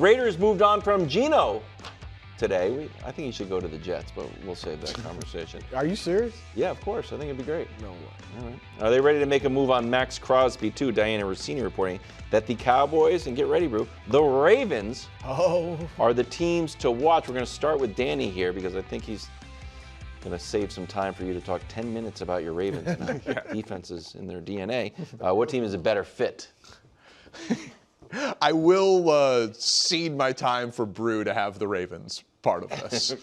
Raiders moved on from Geno today. I think he should go to the Jets, but we'll save that conversation. Are you serious? Yeah, of course. I think it'd be great. No way. All right. Are they ready to make a move on Maxx Crosby, too? Diana Rossini reporting that the Cowboys, and get ready, Brou, the Ravens are the teams to watch. We're going to start with Danny here because I think he's going to save some time for you to talk 10 minutes about your Ravens defenses in their DNA. What team is a better fit? I will cede my time for Brou to have the Ravens part of this.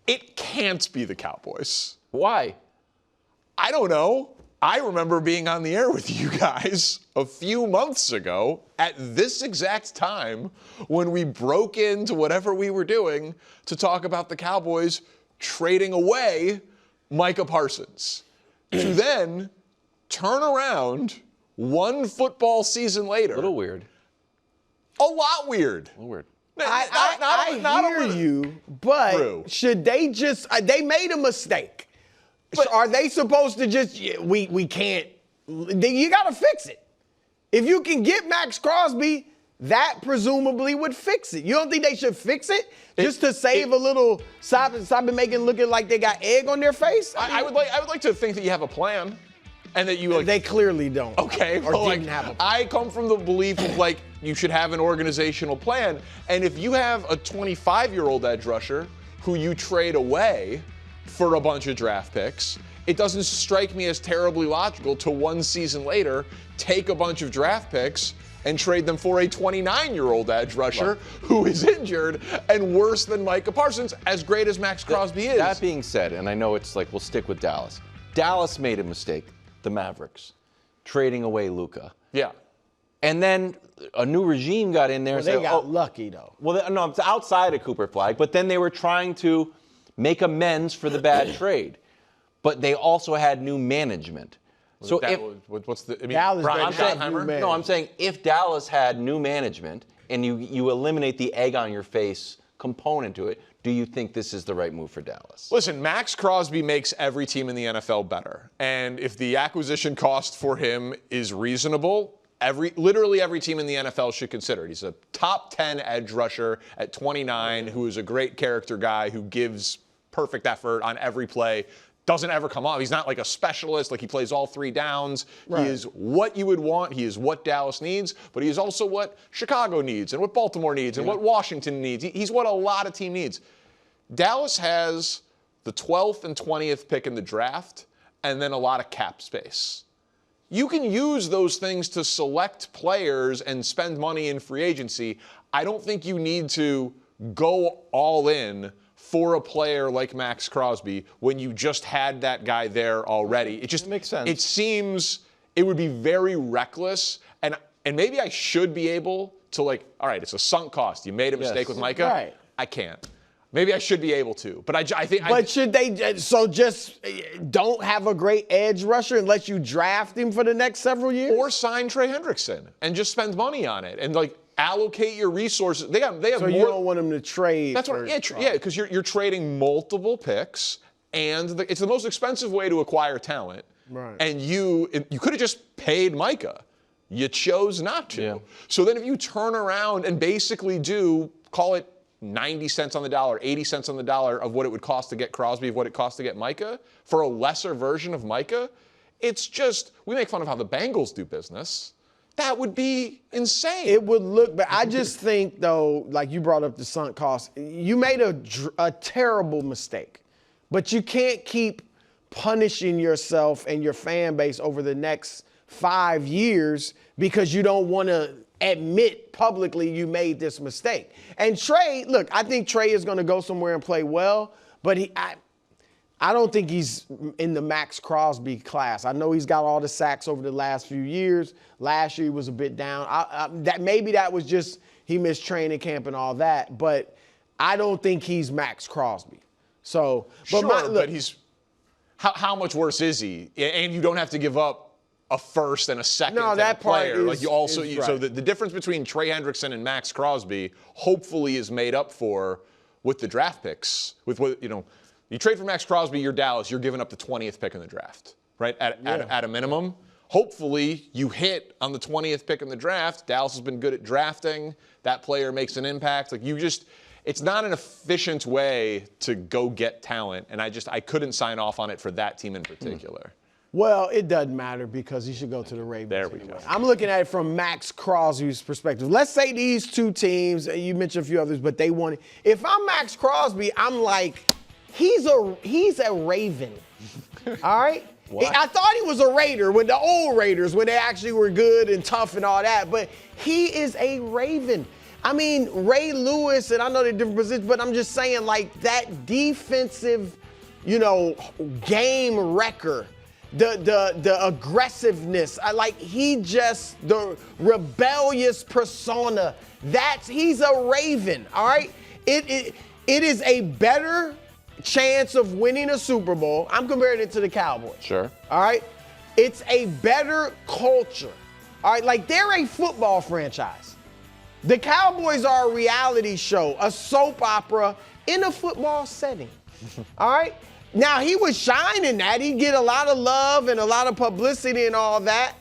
It can't be the Cowboys. Why? I don't know. I remember being on the air with you guys a few months ago at this exact time when we broke into whatever we were doing to talk about the Cowboys trading away Micah Parsons to then turn around one football season later. A little weird. A lot weird. A little weird. I hear you, but Brou. should they just, they made a mistake. But are they supposed to just, we can't, you got to fix it. If you can get Maxx Crosby, that presumably would fix it. You don't think they should fix it just to save a little, stop making looking like they got egg on their face? I would like to think that you have a plan. And that you they clearly don't. Okay, or well, didn't have a plan. I come from the belief of you should have an organizational plan. And if you have a 25-year-old edge rusher who you trade away for a bunch of draft picks, it doesn't strike me as terribly logical to one season later take a bunch of draft picks and trade them for a 29-year-old edge rusher who is injured and worse than Micah Parsons, as great as Maxx Crosby is. That being said, and I know it's we'll stick with Dallas. Dallas made a mistake. The Mavericks, trading away Luka. Yeah. And then a new regime got in there and they said, got lucky, though. Well, no, it's outside of Cooper Flag, but then they were trying to make amends for the bad trade. But they also had new management. So what's the? I mean, Dallas Brian got new Schottenheimer? management. No, I'm saying if Dallas had new management and you eliminate the egg on your face component to it, do you think this is the right move for Dallas? Listen, Maxx Crosby makes every team in the NFL better. And if the acquisition cost for him is reasonable, literally every team in the NFL should consider it. He's a top 10 edge rusher at 29 who is a great character guy who gives perfect effort on every play. Doesn't ever come off. He's not like a specialist, he plays all three downs. Right. He is what you would want. He is what Dallas needs, but he is also what Chicago needs and what Baltimore needs and what Washington needs. He's what a lot of team needs. Dallas has the 12th and 20th pick in the draft and then a lot of cap space. You can use those things to select players and spend money in free agency. I don't think you need to go all in for a player like Maxx Crosby when you just had that guy there already. It just makes sense. It seems it would be very reckless, and maybe I should be able to all right, it's a sunk cost. You made a mistake with Micah. Right. I can't. Maybe I should be able to, but I think. But should they just don't have a great edge rusher unless you draft him for the next several years? Or sign Trey Hendrickson and just spend money on it and allocate your resources. They have so more. You don't want them to trade. That's what. Yeah, because you're trading multiple picks, and it's the most expensive way to acquire talent. Right. And you could have just paid Micah. You chose not to. Yeah. So then if you turn around and basically call it 90 cents on the dollar, 80 cents on the dollar of what it would cost to get Crosby, of what it costs to get Micah, for a lesser version of Micah, it's just, we make fun of how the Bengals do business. That would be insane. It would look, but I just think, though, like you brought up the sunk cost, you made a terrible mistake. But you can't keep punishing yourself and your fan base over the next 5 years because you don't want to admit publicly you made this mistake. And Trey, look, I think Trey is going to go somewhere and play well, but I don't think he's in the Maxx Crosby class. I know he's got all the sacks over the last few years. Last year he was a bit down. Maybe that was just he missed training camp and all that, but I don't think he's Maxx Crosby. So, but he's how much worse is he? And you don't have to give up a first and a second no, that player. Part is right. So the difference between Trey Hendrickson and Maxx Crosby hopefully is made up for with the draft picks. With what you trade for Maxx Crosby, you're Dallas, you're giving up the 20th pick in the draft, right? At a minimum. hopefully you hit on the 20th pick in the draft. Dallas has been good at drafting. That player makes an impact. Like it's not an efficient way to go get talent, and I couldn't sign off on it for that team in particular. Well, it doesn't matter because he should go to the Ravens. There we go. I'm looking at it from Maxx Crosby's perspective. Let's say these two teams, you mentioned a few others, but they won it. If I'm Maxx Crosby, I'm like, he's a Raven. All right? What? I thought he was a Raider with the old Raiders when they actually were good and tough and all that, but he is a Raven. I mean, Ray Lewis, and I know they're different positions, but I'm just saying, like, that defensive, game wrecker. The aggressiveness, the rebellious persona. He's a Raven, all right? It is a better chance of winning a Super Bowl. I'm comparing it to the Cowboys. Sure. All right? It's a better culture. All right? Like, they're a football franchise. The Cowboys are a reality show, a soap opera in a football setting. All right? Now, he was shining that. He'd get a lot of love and a lot of publicity and all that,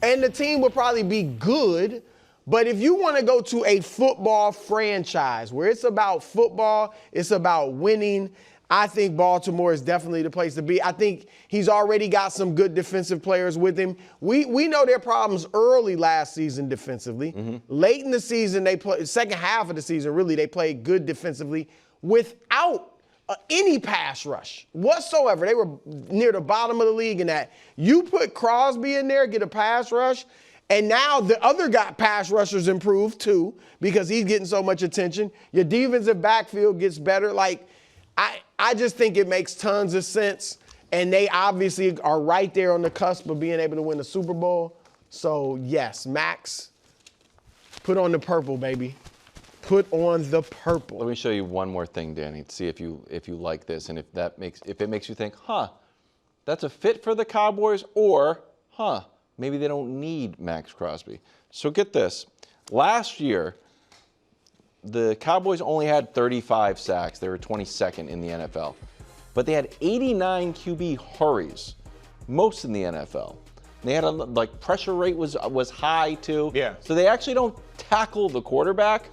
and the team would probably be good. But if you want to go to a football franchise where it's about football, it's about winning, I think Baltimore is definitely the place to be. I think he's already got some good defensive players with him. We know their problems early last season defensively. Mm-hmm. Late in the season, second half of the season, really, they played good defensively without any pass rush whatsoever. They were near the bottom of the league in that. You put Crosby in there, get a pass rush, and now the other pass rushers improved too because he's getting so much attention. Your defensive backfield gets better. Like, I just think it makes tons of sense, and they obviously are right there on the cusp of being able to win the Super Bowl. So, yes, Max, put on the purple, baby. Put on the purple. Let me show you one more thing, Danny, to see if you like this and if it makes you think, that's a fit for the Cowboys, or maybe they don't need Maxx Crosby. So get this. Last year, the Cowboys only had 35 sacks. They were 22nd in the NFL. But they had 89 QB hurries, most in the NFL. They had pressure rate was high too. Yeah. So they actually don't tackle the quarterback.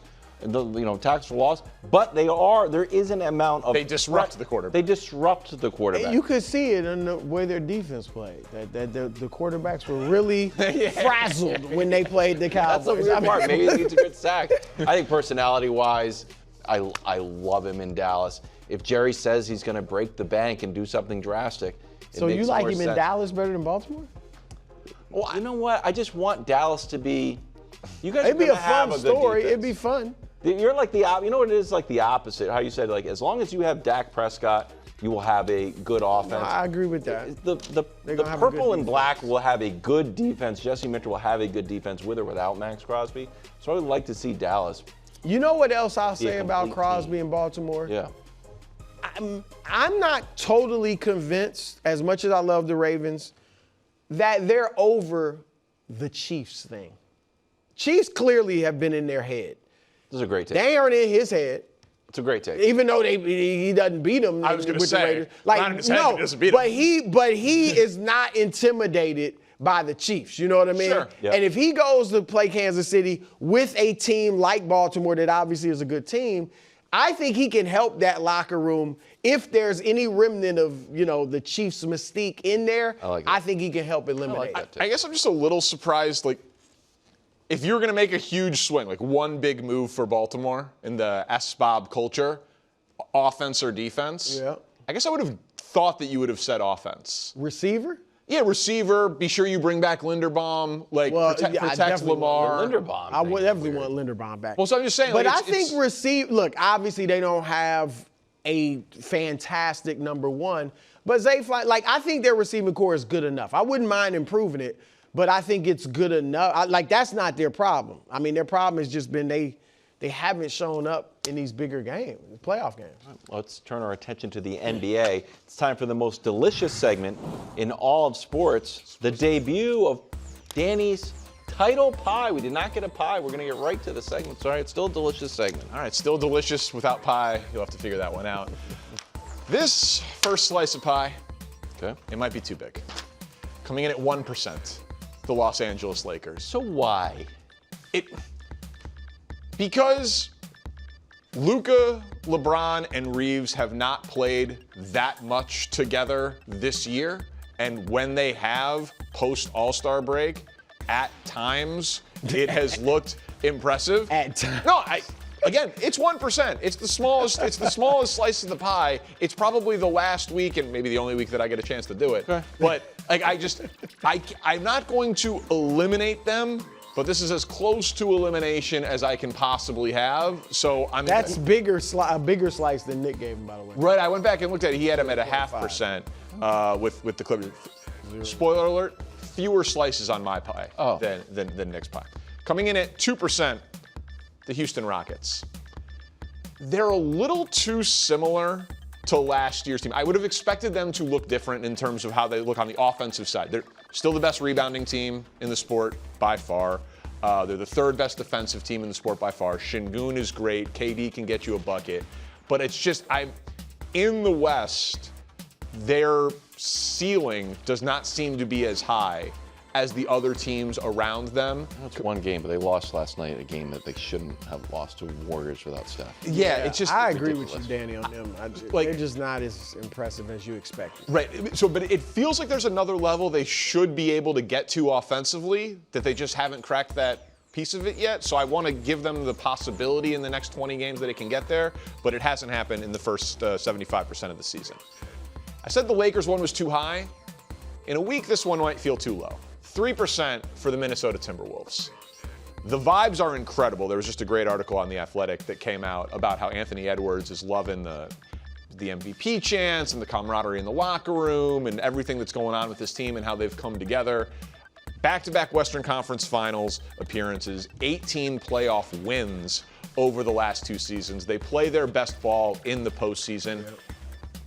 Tackles for loss, but there is an amount of. They disrupt the quarterback. They disrupt the quarterback. You could see it in the way their defense played. That the quarterbacks were really frazzled when they played the Cowboys. That's the weird part. Maybe he needs a good sack. I think personality-wise, I love him in Dallas. If Jerry says he's going to break the bank and do something drastic, so you like him in Dallas better than Baltimore? Well, you know what? I just want Dallas to be. You guys. It'd be a fun story. It'd be fun. You're like you know what it is, like the opposite. How you said, like, as long as you have Dak Prescott, you will have a good offense. No, I agree with that. The purple and black will have a good defense. Jesse Mitchell will have a good defense with or without Maxx Crosby. So I would like to see Dallas. You know what else I'll say about Crosby in Baltimore? Yeah. I'm not totally convinced, as much as I love the Ravens, that they're over the Chiefs thing. Chiefs clearly have been in their head. This is a great take. They aren't in his head. It's a great take. Even though he doesn't beat them. I was going to say, the Raiders. not in his head, he doesn't beat them. But he is not intimidated by the Chiefs. You know what I mean? Sure. Yep. And if he goes to play Kansas City with a team like Baltimore that obviously is a good team, I think he can help that locker room. If there's any remnant of, the Chiefs' mystique in there, I think he can help eliminate it. I guess I'm just a little surprised, if you were going to make a huge swing, one big move for Baltimore in the S-Bob culture, offense or defense, I guess I would have thought that you would have said offense. Receiver? Yeah, receiver. Be sure you bring back Linderbaum. Protect Lamar. Linderbaum. I would definitely want Linderbaum back. Well, so I'm just saying. But I think look, obviously they don't have a fantastic number one, but I think their receiving core is good enough. I wouldn't mind improving it. But I think it's good enough. That's not their problem. I mean, their problem has just been they haven't shown up in these bigger games, playoff games. Let's turn our attention to the NBA. It's time for the most delicious segment in all of sports, the debut of Danny's title pie. We did not get a pie. We're going to get right to the segment. Sorry, it's still a delicious segment. All right, still delicious without pie. You'll have to figure that one out. This first slice of pie, it might be too big. Coming in at 1%. the Los Angeles Lakers. So why? Because Luka, LeBron, and Reeves have not played that much together this year. And when they have post All-Star break, at times it has looked impressive. At times. No, again, it's 1%. It's the smallest. It's the smallest slice of the pie. It's probably the last week and maybe the only week that I get a chance to do it. Okay. But like, I'm not going to eliminate them. But this is as close to elimination as I can possibly have. So That's a bigger slice than Nick gave him, by the way. Right. I went back and looked at it. He had him at 0.5% with the Clippers. Spoiler alert: fewer slices on my pie than Nick's pie. Coming in at 2%, the Houston Rockets. They're a little too similar to last year's team. I would have expected them to look different in terms of how they look on the offensive side. They're still the best rebounding team in the sport by far. They're the third best defensive team in the sport by far. Şengün is great. KD can get you a bucket. But it's just, in the West, their ceiling does not seem to be as high as the other teams around them. That's one game, but they lost last night, a game that they shouldn't have lost to Warriors without Steph. Yeah, it's just I agree ridiculous. with you, Danny, on them. They're just not as impressive as you expected. Right. So, but it feels like there's another level they should be able to get to offensively that they just haven't cracked that piece of it yet. So I want to give them the possibility in the next 20 games that it can get there, but it hasn't happened in the first 75% of the season. I said the Lakers one was too high. In a week, this one might feel too low. 3% for the Minnesota Timberwolves. The vibes are incredible. There was just a great article on The Athletic that came out about how Anthony Edwards is loving the MVP chants and the camaraderie in the locker room and everything that's going on with this team and how they've come together. Back-to-back Western Conference Finals appearances, 18 playoff wins over the last 2 seasons. They play their best ball in the postseason. Yep.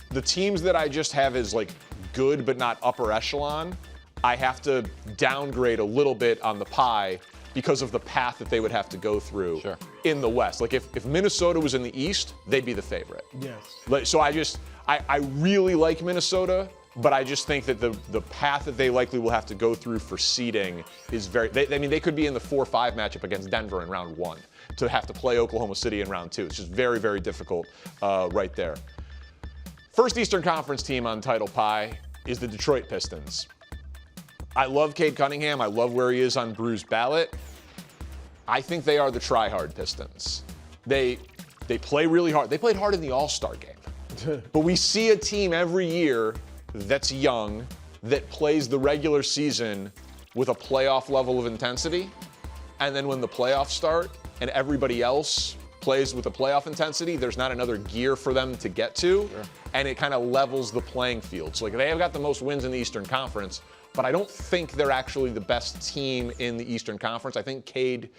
The teams that I just have as like good but not upper echelon, I have to downgrade a little bit on the pie because of the path that they would have to go through in the West. Like if Minnesota was in the East, they'd be the favorite. Yes. So I really like Minnesota, but I just think that the path that they likely will have to go through for seeding is they could be in the 4-5 matchup against Denver in round 1 to have to play Oklahoma City in round 2. It's just very, very difficult right there. First Eastern Conference team on title pie is the Detroit Pistons. I love Cade Cunningham. I love where he is on Brou's ballot. I think they are the try-hard Pistons. They play really hard. They played hard in the All-Star game. But we see a team every year that's young, that plays the regular season with a playoff level of intensity. And then when the playoffs start and everybody else plays with a playoff intensity, there's not another gear for them to get to. And it kind of levels the playing field. So like they have got the most wins in the Eastern Conference, but I don't think they're actually the best team in the Eastern Conference. I think Cade,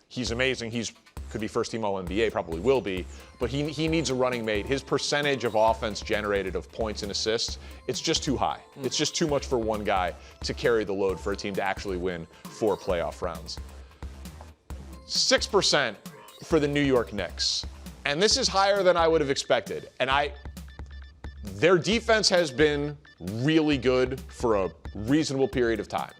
he's amazing. He's could be first team All-NBA, probably will be, but he needs a running mate. His percentage of offense generated of points and assists, it's just too high. It's just too much for one guy to carry the load for a team to actually win 4 playoff rounds. 6% for the New York Knicks. And this is higher than I would have expected. And their defense has been really good for a reasonable period of time.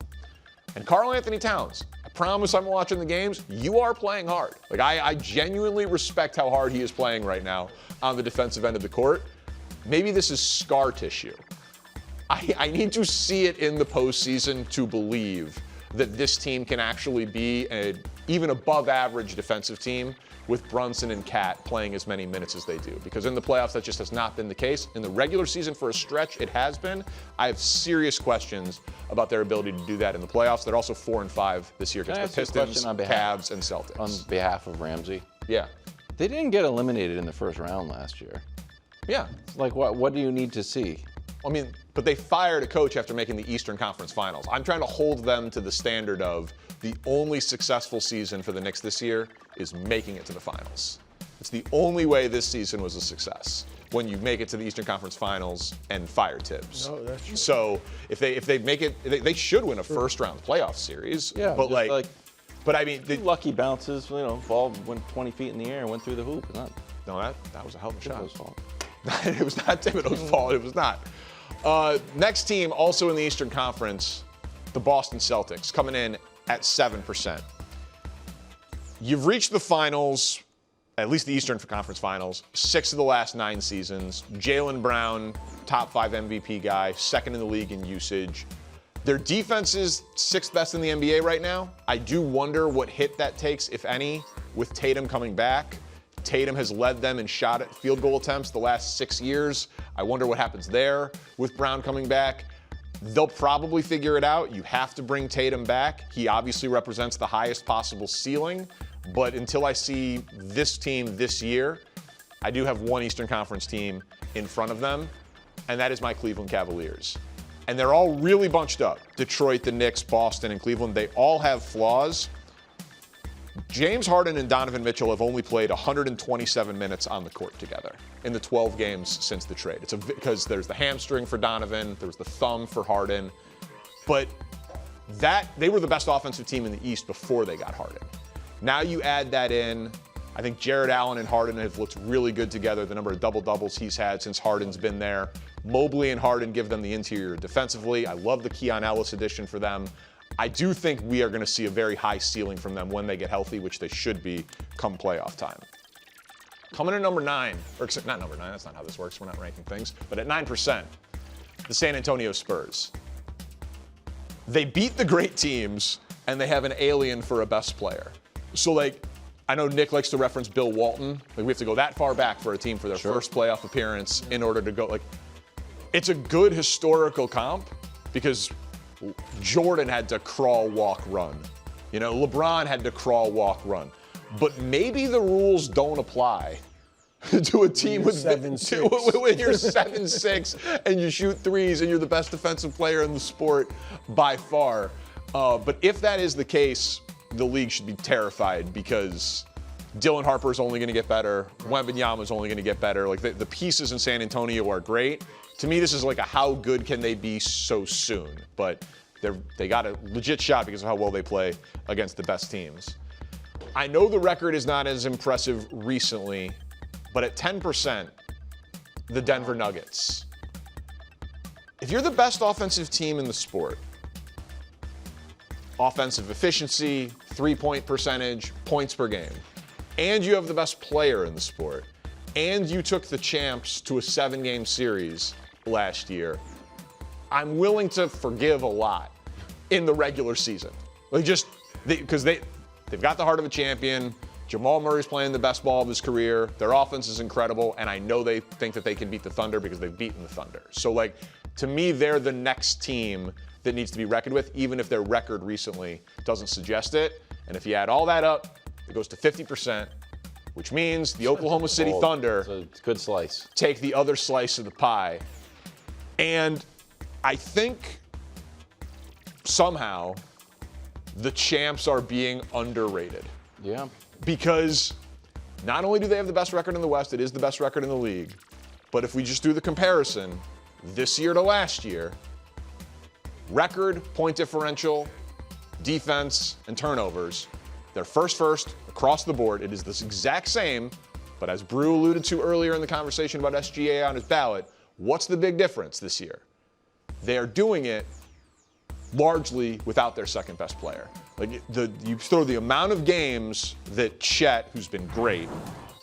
And Karl Anthony Towns, I promise I'm watching the games, you are playing hard. Like I genuinely respect how hard he is playing right now on the defensive end of the court. Maybe this is scar tissue. I need to see it in the postseason to believe that this team can actually be an even above average defensive team with Brunson and Cat playing as many minutes as they do. Because in the playoffs, that just has not been the case. In the regular season, for a stretch, it has been. I have serious questions about their ability to do that in the playoffs. They're also 4-5 this year against the Pistons, Cavs, and Celtics. On behalf of Ramsey? Yeah. They didn't get eliminated in the first round last year. Yeah. Like, what do you need to see? I mean, but they fired a coach after making the Eastern Conference Finals. I'm trying to hold them to the standard of the only successful season for the Knicks this year is making it to the finals. It's the only way this season was a success, when you make it to the Eastern Conference Finals and fire Tibbs. No, that's true. So if they make it, they should win a first round playoff series. Yeah, but but I mean, lucky bounces, ball went 20 feet in the air and went through the hoop. No, that was a hell of a shot. Thibodeau's fault. It was not Thibodeau's fault. It was not. Next team, also in the Eastern Conference, the Boston Celtics, coming in at 7%. You've reached the finals, at least the Eastern Conference Finals, 6 of the last 9 seasons. Jaylen Brown, top 5 MVP guy, second in the league in usage. Their defense is 6th best in the NBA right now. I do wonder what hit that takes, if any, with Tatum coming back. Tatum has led them in shot at field goal attempts the last 6 years. I wonder what happens there with Brown coming back. They'll probably figure it out. You have to bring Tatum back. He obviously represents the highest possible ceiling, but until I see this team this year, I do have one Eastern Conference team in front of them, and that is my Cleveland Cavaliers. And they're all really bunched up. Detroit, the Knicks, Boston, and Cleveland, they all have flaws. James Harden and Donovan Mitchell have only played 127 minutes on the court together in the 12 games since the trade. It's because there's the hamstring for Donovan, there was the thumb for Harden, but they were the best offensive team in the East before they got Harden. Now you add that in. I think Jared Allen and Harden have looked really good together, the number of double-doubles he's had since Harden's been there. Mobley and Harden give them the interior defensively. I love the Keon Ellis addition for them. I do think we are going to see a very high ceiling from them when they get healthy, which they should be come playoff time. Coming in number 9, or not number 9, that's not how this works, we're not ranking things, but at 9%, the San Antonio Spurs. They beat the great teams, and they have an alien for a best player. So, I know Nick likes to reference Bill Walton. We have to go that far back for a team for their first playoff appearance in order to go, it's a good historical comp because Jordan had to crawl, walk, run. LeBron had to crawl, walk, run. But maybe the rules don't apply to a team when you're 7'6" and you shoot threes and you're the best defensive player in the sport by far. But if that is the case, the league should be terrified because Dylan Harper is only going to get better. Wembanyama is only going to get better. The pieces in San Antonio are great. To me, this is a how good can they be so soon? But they got a legit shot because of how well they play against the best teams. I know the record is not as impressive recently, but at 10%, the Denver Nuggets. If you're the best offensive team in the sport, offensive efficiency, three-point percentage, points per game, and you have the best player in the sport, and you took the champs to a 7-game series last year, I'm willing to forgive a lot in the regular season. Because they've got the heart of a champion. Jamal Murray's playing the best ball of his career. Their offense is incredible, and I know they think that they can beat the Thunder because they've beaten the Thunder. So, to me, they're the next team that needs to be reckoned with, even if their record recently doesn't suggest it. And if you add all that up, it goes to 50%, which means the Oklahoma City Thunder it's a good slice. Take the other slice of the pie. And I think somehow the champs are being underrated. Yeah. Because not only do they have the best record in the West, it is the best record in the league, but if we just do the comparison, this year to last year, record, point differential, defense, and turnovers, they're first across the board. It is this exact same, but as Brou alluded to earlier in the conversation about SGA on his ballot, what's the big difference this year? They are doing it largely without their second best player. You throw the amount of games that Chet, who's been great,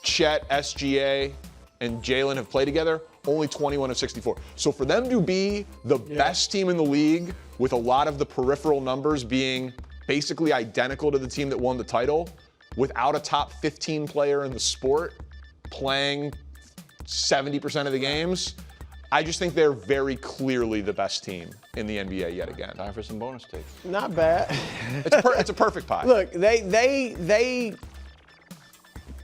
Chet, SGA, and Jaylen have played together, only 21 of 64. So for them to be the best team in the league with a lot of the peripheral numbers being basically identical to the team that won the title, without a top 15 player in the sport playing 70% of the games, I just think they're very clearly the best team in the NBA yet again. Time for some bonus takes. Not bad. It's a perfect pie. Look, they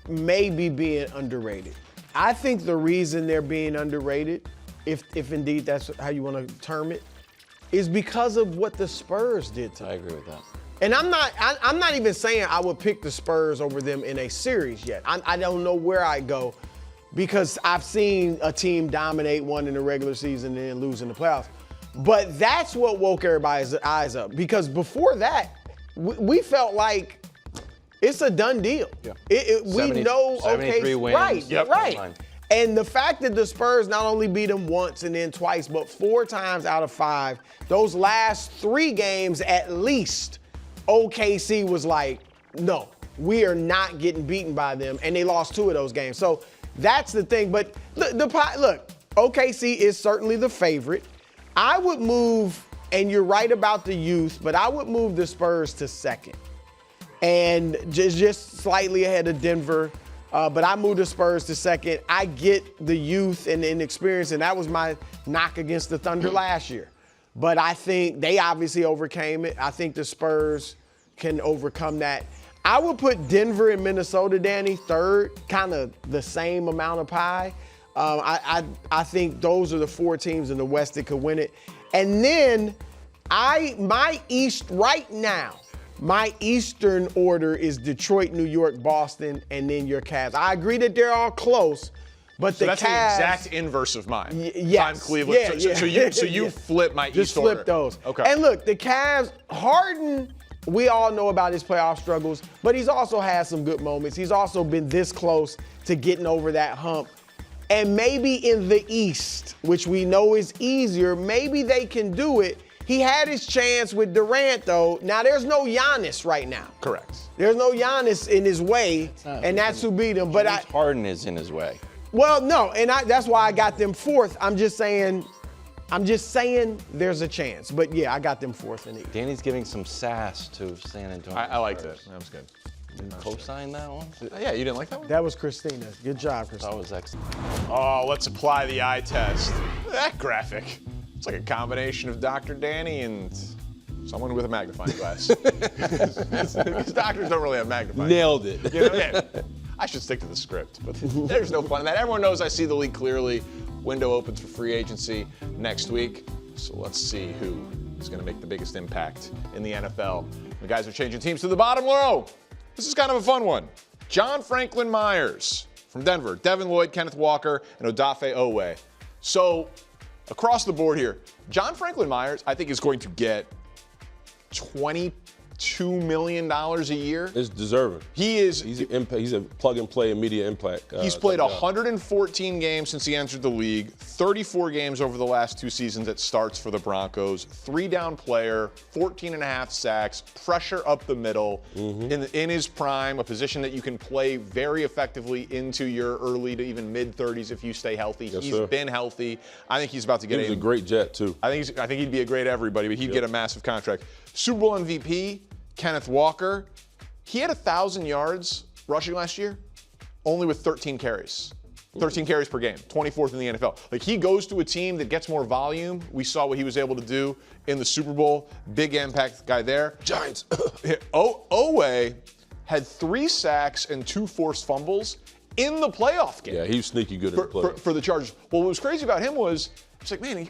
may be being underrated. I think the reason they're being underrated, if indeed that's how you want to term it, is because of what the Spurs did to them. I agree with that. And I'm not even saying I would pick the Spurs over them in a series yet. I don't know where I go because I've seen a team dominate one in the regular season and then lose in the playoffs. But that's what woke everybody's eyes up because before that, we felt like it's a done deal. Yeah. We know 73 OKC, wins. right? Yep. Right. And the fact that the Spurs not only beat them once and then twice, but 4 times out of 5, those last 3 games at least, OKC was like, no, we are not getting beaten by them. And they lost 2 of those games. So that's the thing. But look, OKC is certainly the favorite. I would move, and you're right about the youth, but I would move the Spurs to second. And just slightly ahead of Denver. But I moved the Spurs to second. I get the youth and experience, and that was my knock against the Thunder last year. But I think they obviously overcame it. I think the Spurs can overcome that. I would put Denver and Minnesota, Danny, third, kind of the same amount of pie. I think those are the 4 teams in the West that could win it. And then my East right now, my Eastern order is Detroit, New York, Boston, and then your Cavs. I agree that they're all close, but so the that's Cavs, the exact inverse of mine. Yes. I'm Cleveland. Yeah, So you flip my just East order. flip those. Okay. And look, the Cavs, Harden, we all know about his playoff struggles, but he's also had some good moments. He's also been this close to getting over that hump. And maybe in the East, which we know is easier, maybe they can do it. He had his chance with Durant, though. Now, there's no Giannis right now. Correct. There's no Giannis in his way, and that's who beat him. But Harden is in his way. Well, no, and that's why I got them 4th. I'm just saying there's a chance. But, yeah, I got them 4th in the East. Danny's giving some sass to San Antonio. I liked it. That was good. You co-signed that one? Yeah, you didn't like that one? That was Christina. Good job, Christina. That was excellent. Oh, let's apply the eye test. That graphic. It's like a combination of Dr. Danny and someone with a magnifying glass. Because doctors don't really have magnifying. Nailed it. You know, yeah. I should stick to the script, but there's no fun in that. Everyone knows I see the league clearly. Window opens for free agency next week. So let's see who is going to make the biggest impact in the NFL. The guys are changing teams to the bottom row. This is kind of a fun one. John Franklin Myers from Denver, Devin Lloyd, Kenneth Walker, and Odafe Oweh. So across the board here, John Franklin Myers, I think, is going to get $22 million a year. It's deserving. He's a plug-and-play immediate impact. He's played 114 games since he entered the league, 34 games over the last 2 seasons at starts for the Broncos, 3-down player, 14.5 sacks, pressure up the middle, in his prime, a position that you can play very effectively into your early to even mid-30s if you stay healthy. Yes, he's sir. been healthy. I think he's about to get He was a great Jet, too. I think he'd be a great everybody, but he'd get a massive contract. Super Bowl MVP, Kenneth Walker, he had 1,000 yards rushing last year, only with 13 carries. 13 carries per game, 24th in the NFL. Like, he goes to a team that gets more volume. We saw what he was able to do in the Super Bowl. Big impact guy there. Giants. Oweh had 3 sacks and 2 forced fumbles in the playoff game. Yeah, he was sneaky good at the play. For the Chargers. Well, what was crazy about him was, it's like, man,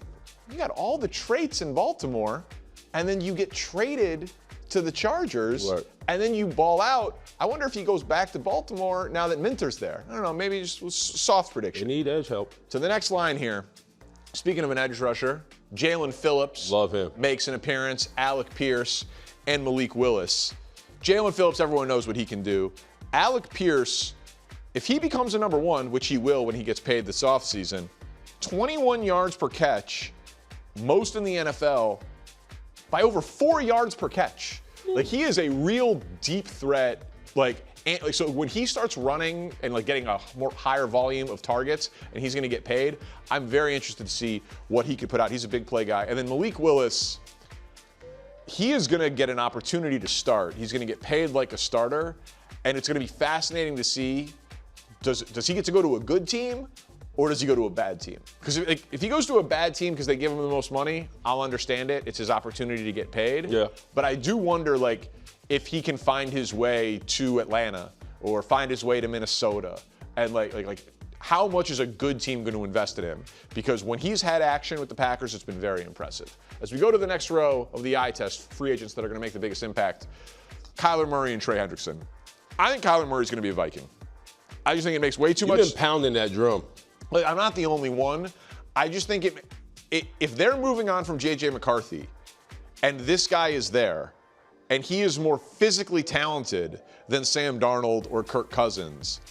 you got all the traits in Baltimore, and then you get traded to the Chargers, right, and then you ball out. I wonder if he goes back to Baltimore now that Minter's there. I don't know, maybe just a soft prediction. They need edge help. So the next line here, speaking of an edge rusher, Jalen Phillips Love him. makes an appearance, Alec Pierce, and Malik Willis. Jalen Phillips, everyone knows what he can do. Alec Pierce, if he becomes a number 1, which he will when he gets paid this offseason, 21 yards per catch, most in the NFL, by over 4 yards per catch. Like, he is a real deep threat. So when he starts running and getting a more higher volume of targets and he's going to get paid, I'm very interested to see what he could put out. He's a big play guy. And then Malik Willis, he is going to get an opportunity to start. He's going to get paid like a starter, and it's going to be fascinating to see, does he get to go to a good team, or does he go to a bad team? Because if he goes to a bad team because they give him the most money, I'll understand it. It's his opportunity to get paid. Yeah. But I do wonder, if he can find his way to Atlanta or find his way to Minnesota, and how much is a good team going to invest in him? Because when he's had action with the Packers, it's been very impressive. As we go to the next row of the eye test, free agents that are going to make the biggest impact, Kyler Murray and Trey Hendrickson. I think Kyler Murray's going to be a Viking. I just think it makes way too much. You've been pounding that drum. I'm not the only one. I just think if they're moving on from J.J. McCarthy and this guy is there and he is more physically talented than Sam Darnold or Kirk Cousins,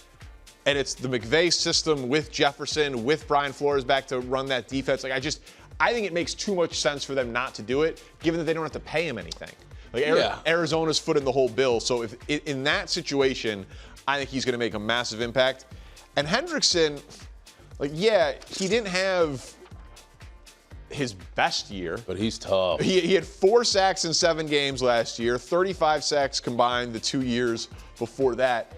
and it's the McVay system with Jefferson, with Brian Flores back to run that defense. Like, I think it makes too much sense for them not to do it, given that they don't have to pay him anything. Like, Arizona's footing the whole bill. So if in that situation, I think he's going to make a massive impact. And Hendrickson, like, yeah, he didn't have his best year. But he's tough. He had 4 sacks in 7 games last year, 35 sacks combined the 2 years before that.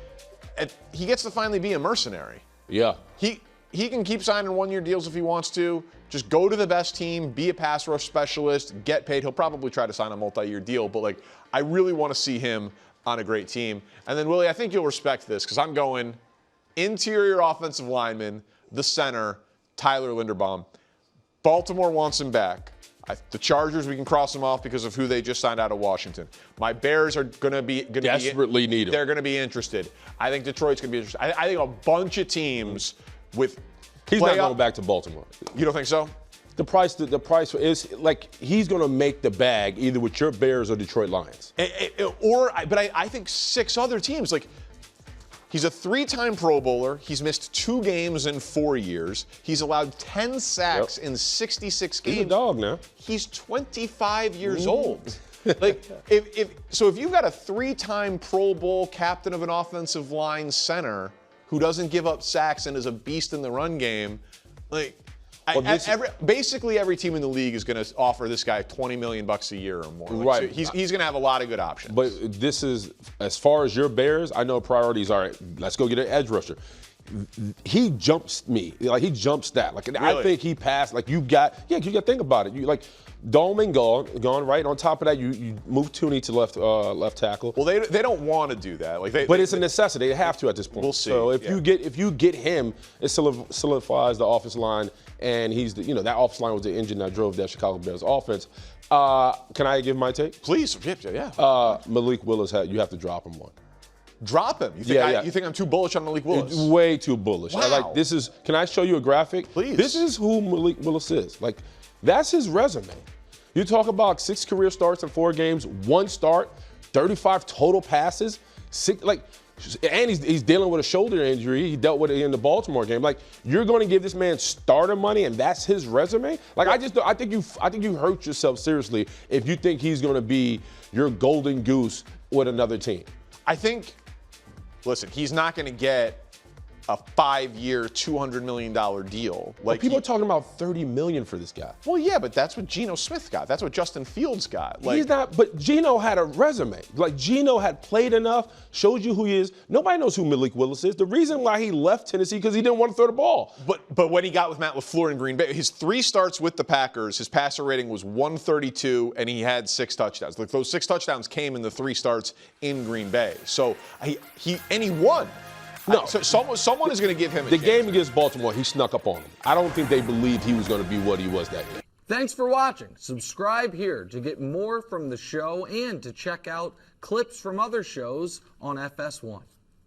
And he gets to finally be a mercenary. Yeah. He can keep signing 1-year deals if he wants to. Just go to the best team, be a pass rush specialist, get paid. He'll probably try to sign a multi-year deal, but, like, I really want to see him on a great team. And then, Willie, I think you'll respect this because I'm going interior offensive lineman, the center, Tyler Linderbaum. Baltimore wants him back. The Chargers, we can cross them off because of who they just signed out of Washington. My Bears are going to be desperately need him. They're going to be interested. I think Detroit's going to be interested. I think a bunch of teams with He's not going back to Baltimore. You don't think so? The price is like he's going to make the bag either with your Bears or Detroit Lions. But I think 6 other teams. Like, he's a 3-time Pro Bowler. He's missed 2 games in 4 years. He's allowed 10 sacks in 66 games. He's a dog now. He's 25 years old. Like, if you've got a 3-time Pro Bowl captain of an offensive line center who doesn't give up sacks and is a beast in the run game, like, basically every team in the league is going to offer this guy $20 million a year or more. Like, right. So he's going to have a lot of good options. But this is, as far as your Bears, I know priorities are, let's go get an edge rusher. He jumps me. Like, he jumps that. Like, really? I think he passed. Like, you got to think about it. You, like, Dolman gone, right? On top of that, you move Tooney to left tackle. Well, they don't want to do that. Like, but it's a necessity. They have to at this point. We'll see. So if you get him, it solidifies the offensive line, and he's that offensive line was the engine that drove that Chicago Bears offense. Can I give my take? Please, yeah. Malik Willis, you have to drop him one. Drop him? You think I'm too bullish on Malik Willis? Way too bullish. Wow. Can I show you a graphic? Please. This is who Malik Willis is. Like, that's his resume. You talk about 6 career starts in 4 games, 1 start, 35 total passes, and he's dealing with a shoulder injury. He dealt with it in the Baltimore game. Like, you're going to give this man starter money, and that's his resume? Like, I think you hurt yourself seriously if you think he's going to be your golden goose with another team. I think, listen, he's not going to get a 5-year, $200 million deal. Like, people are talking about $30 million for this guy. Well, yeah, but that's what Geno Smith got. That's what Justin Fields got. Like, he's not. But Geno had a resume. Like, Geno had played enough, showed you who he is. Nobody knows who Malik Willis is. The reason why he left Tennessee because he didn't want to throw the ball. But when he got with Matt LaFleur in Green Bay, his 3 starts with the Packers, his passer rating was 132, and he had 6 touchdowns. Like, those 6 touchdowns came in the 3 starts in Green Bay. So he won. No, so someone is going to give him a chance. The game against Baltimore, he snuck up on him. I don't think they believed he was going to be what he was that year. Thanks for watching. Subscribe here to get more from the show and to check out clips from other shows on FS1.